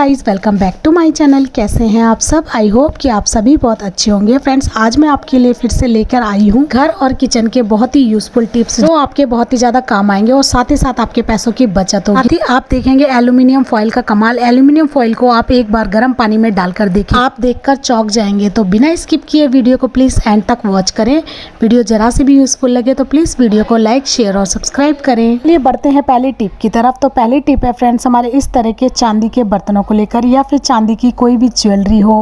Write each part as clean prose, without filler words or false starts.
Guys, welcome back to my channel. कैसे हैं आप सब? आई होप कि आप सभी बहुत अच्छे होंगे। फ्रेंड्स, आज मैं आपके लिए फिर से लेकर आई हूँ घर और किचन के बहुत ही यूजफुल टिप्स जो आपके बहुत ही ज्यादा काम आएंगे और साथ ही साथ आपके पैसों की बचत होगी। आप देखेंगे एल्यूमिनियम फॉइल का कमाल। एल्यूमिनियम फॉइल को आप एक बार गर्म पानी में डालकर देखिए, आप देखकर चौंक जाएंगे। तो बिना स्किप किए वीडियो को प्लीज एंड तक वॉच करें। वीडियो जरा से भी यूजफुल लगे तो प्लीज वीडियो को लाइक, शेयर और सब्सक्राइब करें। चलिए बढ़ते हैं पहली टिप की तरफ। तो पहली टिप है फ्रेंड्स, हमारे इस तरह के चांदी के बर्तनों को लेकर या फिर चांदी की कोई भी ज्वेलरी हो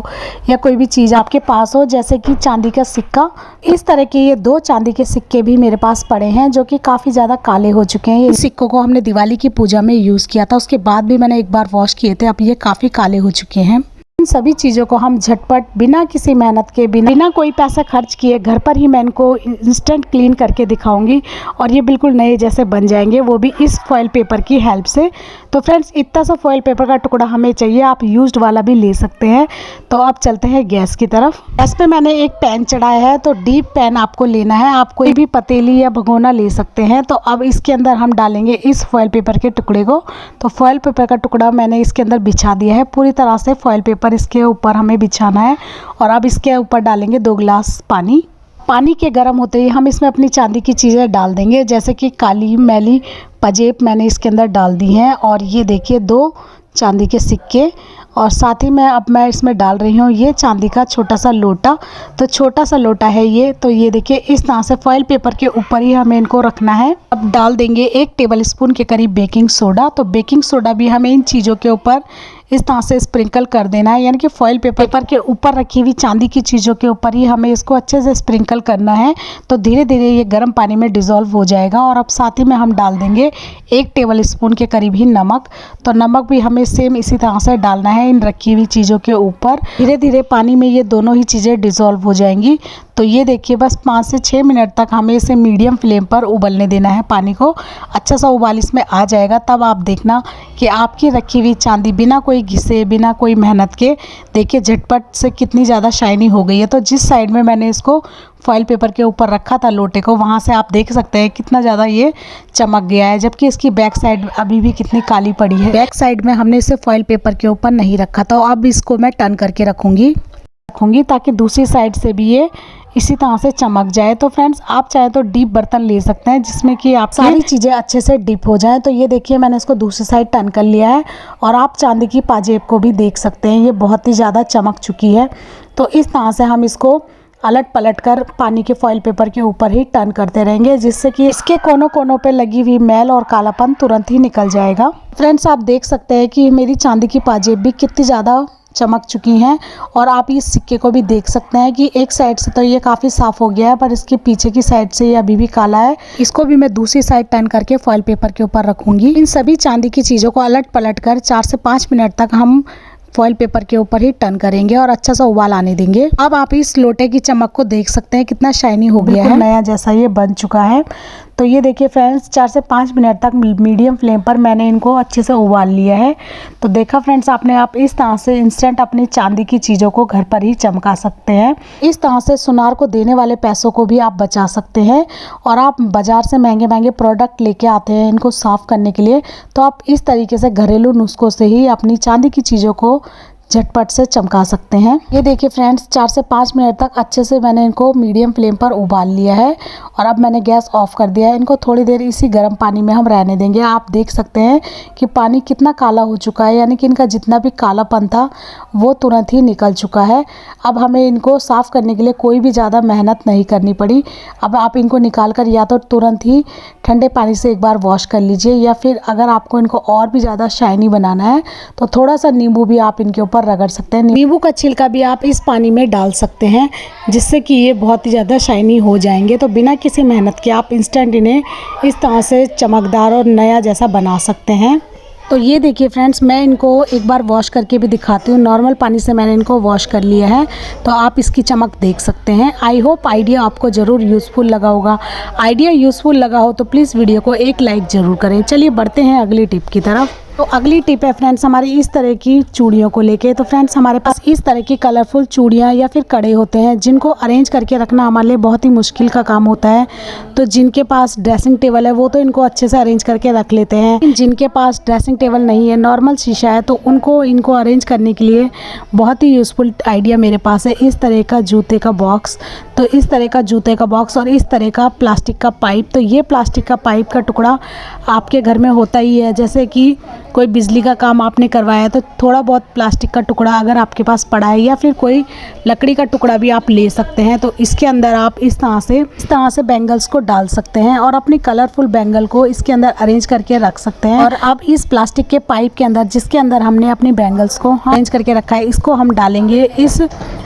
या कोई भी चीज़ आपके पास हो, जैसे कि चांदी का सिक्का। इस तरह के ये 2 चांदी के सिक्के भी मेरे पास पड़े हैं जो कि काफ़ी ज़्यादा काले हो चुके हैं। ये सिक्कों को हमने दिवाली की पूजा में यूज़ किया था, उसके बाद भी मैंने एक बार वॉश किए थे। अब ये काफ़ी काले हो चुके हैं। इन सभी चीज़ों को हम झटपट बिना किसी मेहनत के, बिना कोई पैसा खर्च किए घर पर ही मैं इनको इंस्टेंट क्लीन करके दिखाऊंगी और ये बिल्कुल नए जैसे बन जाएंगे, वो भी इस फॉइल पेपर की हेल्प से। तो फ्रेंड्स, इतना सा फॉइल पेपर का टुकड़ा हमें चाहिए, आप यूज्ड वाला भी ले सकते हैं। तो अब चलते हैं गैस की तरफ। गैस पे मैंने एक पैन चढ़ाया है, तो डीप पैन आपको लेना है। आप कोई भी पतीली या भगोना ले सकते हैं। तो अब इसके अंदर हम डालेंगे इस फॉइल पेपर के टुकड़े को। तो फॉइल पेपर का टुकड़ा मैंने इसके अंदर बिछा दिया है पूरी तरह से। फॉइल पेपर इसके ऊपर हमें बिछाना है और अब इसके ऊपर डालेंगे 2 गिलास पानी। पानी के गर्म होते ही हम इसमें अपनी चांदी की चीज़ें डाल देंगे, जैसे कि काली मैली पजेब मैंने इसके अंदर डाल दी हैं। और ये देखिए 2 चांदी के सिक्के, और साथ ही मैं इसमें डाल रही हूँ ये चांदी का छोटा सा लोटा। तो छोटा सा लोटा है ये। तो ये देखिए इस तरह से फॉइल पेपर के ऊपर ही हमें इनको रखना है। अब डाल देंगे 1 टेबल स्पून के करीब बेकिंग सोडा। तो बेकिंग सोडा भी हमें इन चीज़ों के ऊपर इस तरह से स्प्रिंकल कर देना है, यानी कि फॉइल पेपर के ऊपर रखी हुई चांदी की चीज़ों के ऊपर ही हमें इसको अच्छे से स्प्रिंकल करना है। तो धीरे धीरे ये गर्म पानी में डिज़ोल्व हो जाएगा। और अब साथ ही में हम डाल देंगे 1 टेबल स्पून के करीब ही नमक। तो नमक भी हमें सेम इसी तरह से डालना है इन रखी हुई चीज़ों के ऊपर। धीरे धीरे पानी में ये दोनों ही चीज़ें डिज़ोल्व हो जाएंगी। तो ये देखिए बस 5 से 6 मिनट तक हमें इसे मीडियम फ्लेम पर उबलने देना है। पानी को अच्छा सा उबाल इसमें आ जाएगा, तब आप देखना कि आपकी रखी हुई चांदी बिना कोई घिसे, बिना कोई मेहनत के, देखिए झटपट से कितनी ज़्यादा शाइनी हो गई है। तो जिस साइड में मैंने इसको फॉइल पेपर के ऊपर रखा था लोटे को, वहाँ से आप देख सकते हैं कितना ज़्यादा ये चमक गया है, जबकि इसकी बैक साइड अभी भी कितनी काली पड़ी है। बैक साइड में हमने इसे फॉइल पेपर के ऊपर नहीं रखा था। अब इसको मैं टर्न करके रखूँगी ताकि दूसरी साइड से भी ये इसी तरह से चमक जाए। तो फ्रेंड्स, आप चाहे तो डीप बर्तन ले सकते हैं जिसमें कि आप सारी चीज़ें अच्छे से डीप हो जाएं। तो ये देखिए मैंने इसको दूसरी साइड टर्न कर लिया है और आप चांदी की पाजेब को भी देख सकते हैं, ये बहुत ही ज़्यादा चमक चुकी है। तो इस तरह से हम इसको अलट पलट कर पानी के फॉइल पेपर के ऊपर ही टर्न करते रहेंगे, जिससे कि इसके कोनों कोनों पे लगी हुई मैल और कालापन तुरंत ही निकल जाएगा। फ्रेंड्स, आप देख सकते हैं कि मेरी चांदी की पाजेब भी कितनी ज़्यादा चमक चुकी हैं। और आप इस सिक्के को भी देख सकते हैं कि एक साइड से तो ये काफ़ी साफ़ हो गया है, पर इसके पीछे की साइड से ये अभी भी काला है। इसको भी मैं दूसरी साइड टर्न करके फॉइल पेपर के ऊपर रखूँगी। इन सभी चांदी की चीज़ों को अलट पलट कर 4 से 5 मिनट तक हम फॉइल पेपर के ऊपर ही टर्न करेंगे और अच्छा सा उबाल आने देंगे। अब आप इस लोटे की चमक को देख सकते हैं, कितना शाइनी हो गया है, नया जैसा ये बन चुका है। तो ये देखिए फ्रेंड्स, 4 से 5 मिनट तक मीडियम फ्लेम पर मैंने इनको अच्छे से उबाल लिया है। तो देखा फ्रेंड्स आपने, आप इस तरह से इंस्टेंट अपनी चांदी की चीज़ों को घर पर ही चमका सकते हैं। इस तरह से सुनार को देने वाले पैसों को भी आप बचा सकते हैं। और आप बाज़ार से महंगे महंगे प्रोडक्ट लेके आते हैं इनको साफ़ करने के लिए, तो आप इस तरीके से घरेलू नुस्खों से ही अपनी चांदी की चीज़ों को झटपट से चमका सकते हैं। ये देखिए फ्रेंड्स, 4 से 5 मिनट तक अच्छे से मैंने इनको मीडियम फ्लेम पर उबाल लिया है और अब मैंने गैस ऑफ कर दिया है। इनको थोड़ी देर इसी गर्म पानी में हम रहने देंगे। आप देख सकते हैं कि पानी कितना काला हो चुका है, यानी कि इनका जितना भी कालापन था वो तुरंत ही निकल चुका है। अब हमें इनको साफ़ करने के लिए कोई भी ज़्यादा मेहनत नहीं करनी पड़ी। अब आप इनको निकाल कर या तो तुरंत ही ठंडे पानी से एक बार वॉश कर लीजिए, या फिर अगर आपको इनको और भी ज़्यादा शाइनी बनाना है तो थोड़ा सा नींबू भी आप इनके ऊपर रगड़ सकते हैं। नींबू का छिलका भी आप इस पानी में डाल सकते हैं, जिससे कि ये बहुत ही ज़्यादा शाइनी हो जाएंगे। तो बिना किसी मेहनत के आप इंस्टेंट इन्हें इस तरह से चमकदार और नया जैसा बना सकते हैं। तो ये देखिए फ्रेंड्स, मैं इनको एक बार वॉश करके भी दिखाती हूँ। नॉर्मल पानी से मैंने इनको वॉश कर लिया है, तो आप इसकी चमक देख सकते हैं। आई होप आइडिया आपको ज़रूर यूज़फुल लगा होगा। आइडिया यूज़फुल लगा हो तो प्लीज़ वीडियो को एक लाइक ज़रूर करें। चलिए बढ़ते हैं अगली टिप की तरफ। तो अगली टिप है फ्रेंड्स हमारी इस तरह की चूड़ियों को लेके। तो फ्रेंड्स हमारे पास इस तरह की कलरफुल चूड़ियाँ या फिर कड़े होते हैं जिनको अरेंज करके रखना हमारे लिए बहुत ही मुश्किल का काम होता है। तो जिनके पास ड्रेसिंग टेबल है वो तो इनको अच्छे से अरेंज करके रख लेते हैं, जिनके पास ड्रेसिंग टेबल नहीं है, नॉर्मल शीशा है, तो इनको अरेंज करने के लिए बहुत ही यूज़फुल आइडिया मेरे पास है। इस तरह का जूते का बॉक्स, तो इस तरह का जूते का बॉक्स और इस तरह का प्लास्टिक का पाइप। तो ये प्लास्टिक का पाइप का टुकड़ा आपके घर में होता ही है, जैसे कि कोई बिजली का काम आपने करवाया है तो थोड़ा बहुत प्लास्टिक का टुकड़ा अगर आपके पास पड़ा है या फिर कोई लकड़ी का टुकड़ा भी आप ले सकते हैं। तो इसके अंदर आप इस तरह से बैंगल्स को डाल सकते हैं और अपनी कलरफुल बैंगल को इसके अंदर अरेंज करके रख सकते हैं। और अब इस प्लास्टिक के पाइप के अंदर, जिसके अंदर हमने अपनी बैंगल्स को अरेंज करके रखा है, इसको हम डालेंगे इस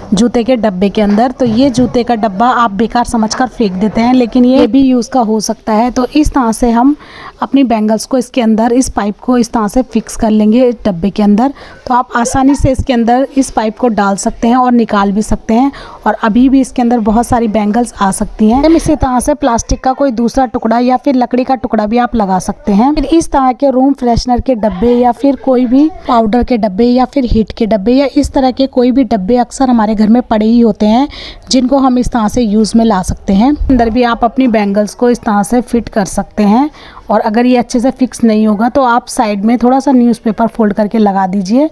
जूते के डब्बे के अंदर। तो ये जूते का डब्बा आप बेकार समझकर फेंक देते हैं, लेकिन ये भी यूज़ का हो सकता है। तो इस तरह से हम अपनी बैंगल्स को इसके अंदर, इस पाइप को इस तरह से फिक्स कर लेंगे इस डब्बे के अंदर। तो आप आसानी से इसके अंदर इस पाइप को डाल सकते हैं और निकाल भी सकते हैं, और अभी भी इसके अंदर बहुत सारी बैंगल्स आ सकती हैं। इसी तरह से प्लास्टिक का कोई दूसरा टुकड़ा या फिर लकड़ी का टुकड़ा भी आप लगा सकते हैं। फिर इस तरह के रूम फ्रेशनर के डब्बे या फिर कोई भी पाउडर के डब्बे या फिर हीट के डब्बे या इस तरह के कोई भी डब्बे अक्सर हमारे घर में पड़े ही होते हैं, जिनको हम इस तरह से यूज़ में ला सकते हैं। अंदर भी आप अपनी बैंगल्स को इस तरह से फिट कर सकते हैं, और अगर ये अच्छे से फिक्स नहीं होगा तो आप साइड में थोड़ा सा न्यूज़पेपर फोल्ड करके लगा दीजिए,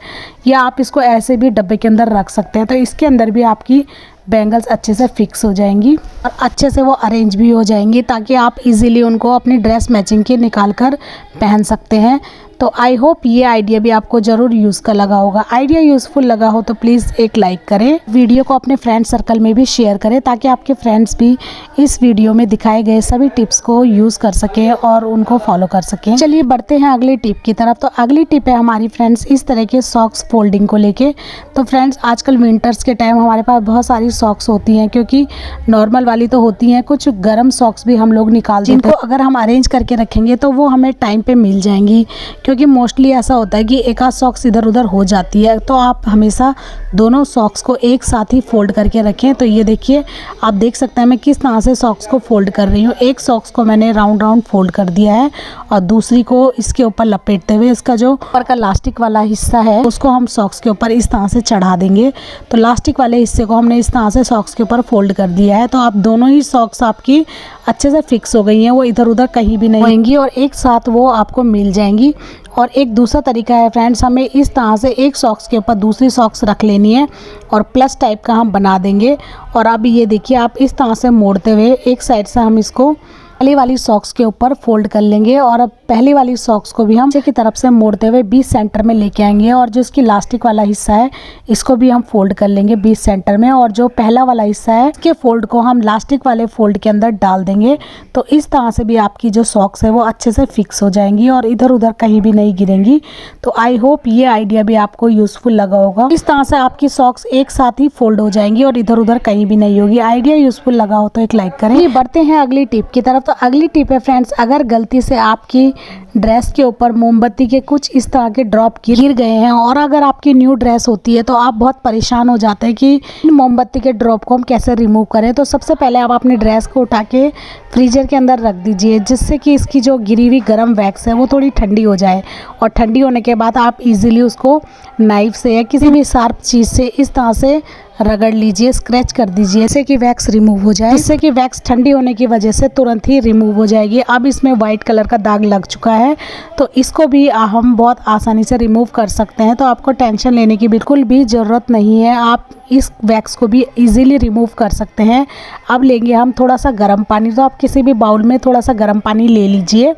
या आप इसको ऐसे भी डब्बे के अंदर रख सकते हैं। तो इसके अंदर भी आपकी बैंगल्स अच्छे से फिक्स हो जाएंगी और अच्छे से वो अरेंज भी हो जाएंगी, ताकि आप इजीली उनको अपनी ड्रेस मैचिंग के निकाल कर पहन सकते हैं। तो आई होप ये आइडिया भी आपको ज़रूर यूज़ का लगा होगा। आइडिया यूज़फुल लगा हो तो प्लीज़ एक लाइक करें, वीडियो को अपने फ्रेंड सर्कल में भी शेयर करें, ताकि आपके फ्रेंड्स भी इस वीडियो में दिखाए गए सभी टिप्स को यूज़ कर सकें और उनको फॉलो कर सकें। चलिए बढ़ते हैं अगली टिप की तरफ। तो अगली टिप है हमारी फ्रेंड्स इस तरह के सॉक्स फोल्डिंग को लेके। तो फ्रेंड्स आजकल विंटर्स के टाइम हमारे पास बहुत सारी सॉक्स होती हैं, क्योंकि नॉर्मल वाली तो होती हैं, कुछ गर्म सॉक्स भी हम लोग निकाल जिनको अगर हम अरेंज करके रखेंगे तो वो हमें टाइम पे मिल जाएंगी, क्योंकि मोस्टली ऐसा होता है कि एक आध सॉक्स इधर उधर हो जाती है। तो आप हमेशा दोनों सॉक्स को एक साथ ही फोल्ड करके रखें। तो ये देखिए, आप देख सकते हैं मैं किस तरह से सॉक्स को फोल्ड कर रही हूँ। एक सॉक्स को मैंने राउंड फोल्ड कर दिया है और दूसरी को इसके ऊपर लपेटते हुए इसका जो ऊपर का लास्टिक वाला हिस्सा है उसको हम सॉक्स के ऊपर इस तरह से चढ़ा देंगे। तो लास्टिक वाले हिस्से को हमने इस तरह से सॉक्स के ऊपर फोल्ड कर दिया है। तो आप दोनों ही सॉक्स आपकी अच्छे से फिक्स हो गई हैं, वो इधर उधर कहीं भी नहीं होंगी और एक साथ वो आपको मिल जाएंगी। और एक दूसरा तरीका है फ्रेंड्स, हमें इस तरह से एक सॉक्स के ऊपर दूसरी सॉक्स रख लेनी है और प्लस टाइप का हम बना देंगे। और अब ये देखिए, आप इस तरह से मोड़ते हुए एक साइड से हम इसको पहली वाली सॉक्स के ऊपर फोल्ड कर लेंगे, और अब पहली वाली सॉक्स को भी हम नीचे की तरफ से मोड़ते हुए 20 सेंटर में लेके आएंगे, और जो इसकी लास्टिक वाला हिस्सा है इसको भी हम फोल्ड कर लेंगे 20 सेंटर में, और जो पहला वाला हिस्सा है इसके फोल्ड को हम लास्टिक वाले फोल्ड के अंदर डाल देंगे। तो इस तरह से भी आपकी जो सॉक्स है वो अच्छे से फिक्स हो जाएंगी और इधर उधर कहीं भी नहीं गिरेंगी। तो आई होप ये आइडिया भी आपको यूजफुल लगा होगा। इस तरह से आपकी सॉक्स एक साथ ही फोल्ड हो जाएंगी और इधर उधर कहीं भी नहीं होगी। आइडिया यूजफुल लगा हो तो एक लाइक करें। बढ़ते हैं अगली टिप की तरफ। तो अगली टिप है फ्रेंड्स, अगर गलती से आपकी ड्रेस के ऊपर मोमबत्ती के कुछ इस तरह के ड्रॉप गिर गए हैं और अगर आपकी न्यू ड्रेस होती है तो आप बहुत परेशान हो जाते हैं कि इन मोमबत्ती के ड्रॉप को हम कैसे रिमूव करें। तो सबसे पहले आप अपनी ड्रेस को उठा के फ्रीजर के अंदर रख दीजिए, जिससे कि इसकी जो गिरी हुई गर्म वैक्स है वो थोड़ी ठंडी हो जाए, और ठंडी होने के बाद आप इजीली उसको नाइफ से या किसी भी शार्प चीज़ से इस तरह से रगड़ लीजिए, स्क्रैच कर दीजिए, जिससे कि वैक्स रिमूव हो जाए। जिससे कि वैक्स ठंडी होने की वजह से तुरंत ही रिमूव हो जाएगी। अब इसमें वाइट कलर का दाग लग चुका है, तो इसको भी हम बहुत आसानी से रिमूव कर सकते हैं। तो आपको टेंशन लेने की बिल्कुल भी ज़रूरत नहीं है, आप इस वैक्स को भी इजीली रिमूव कर सकते हैं। अब लेंगे हम थोड़ा सा गर्म पानी। तो आप किसी भी बाउल में थोड़ा सा गर्म पानी ले लीजिए,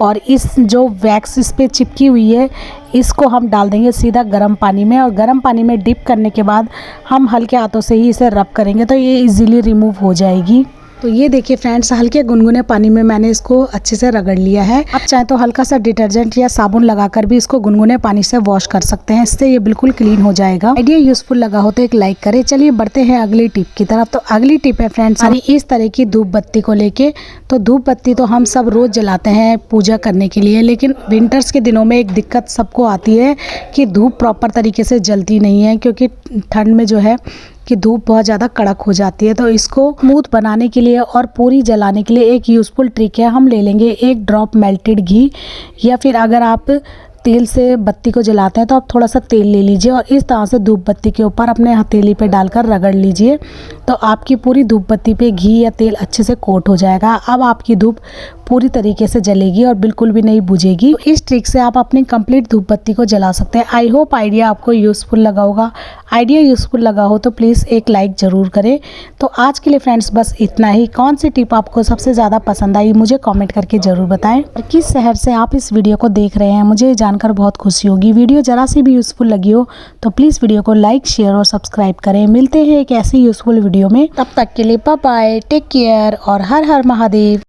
और इस जो वैक्स इस पे चिपकी हुई है इसको हम डाल देंगे सीधा गर्म पानी में, और गर्म पानी में डिप करने के बाद हम हल्के हाथों से ही इसे रब करेंगे तो ये इजीली रिमूव हो जाएगी। तो ये देखिए फ्रेंड्स, हल्के गुनगुने पानी में मैंने इसको अच्छे से रगड़ लिया है। आप चाहे तो हल्का सा डिटर्जेंट या साबुन लगाकर भी इसको गुनगुने पानी से वॉश कर सकते हैं, इससे ये बिल्कुल क्लीन हो जाएगा। आइडिया यूजफुल लगा हो तो एक लाइक करें। चलिए बढ़ते हैं अगली टिप की तरफ। तो अगली टिप है फ्रेंड्स हमारी इस तरह की धूप बत्ती को लेके। तो धूप बत्ती तो हम सब रोज जलाते हैं पूजा करने के लिए, लेकिन विंटर्स के दिनों में एक दिक्कत सबको आती है कि धूप प्रॉपर तरीके से जलती नहीं है, क्योंकि ठंड में जो है कि धूप बहुत ज़्यादा कड़क हो जाती है। तो इसको स्मूथ बनाने के लिए और पूरी जलाने के लिए एक यूज़फुल ट्रिक है, हम ले लेंगे एक ड्रॉप मेल्टेड घी, या फिर अगर आप तेल से बत्ती को जलाते हैं तो आप थोड़ा सा तेल ले लीजिए और इस तरह से धूप बत्ती के ऊपर अपने हथेली पे डालकर रगड़ लीजिए, तो आपकी पूरी धूप बत्ती पे घी या तेल अच्छे से कोट हो जाएगा। अब आपकी धूप पूरी तरीके से जलेगी और बिल्कुल भी नहीं बुझेगी। इस ट्रिक से आप अपनी कंप्लीट धूप बत्ती को जला सकते हैं। आई होप आइडिया आपको यूज़फुल लगा होगा। आइडिया यूज़फुल लगा हो तो प्लीज़ एक लाइक ज़रूर करें। तो आज के लिए फ्रेंड्स बस इतना ही। कौन सी टिप आपको सबसे ज़्यादा पसंद आई मुझे कमेंट करके ज़रूर बताएं और किस शहर से आप इस वीडियो को देख रहे हैं, मुझे जानकर बहुत खुशी होगी। वीडियो ज़रा सी भी यूज़फुल लगी हो तो प्लीज़ वीडियो को लाइक, शेयर और सब्सक्राइब करें। मिलते हैं एक ऐसी यूज़फुल वीडियो में, तब तक के लिए बाय बाय, टेक केयर और हर हर महादेव।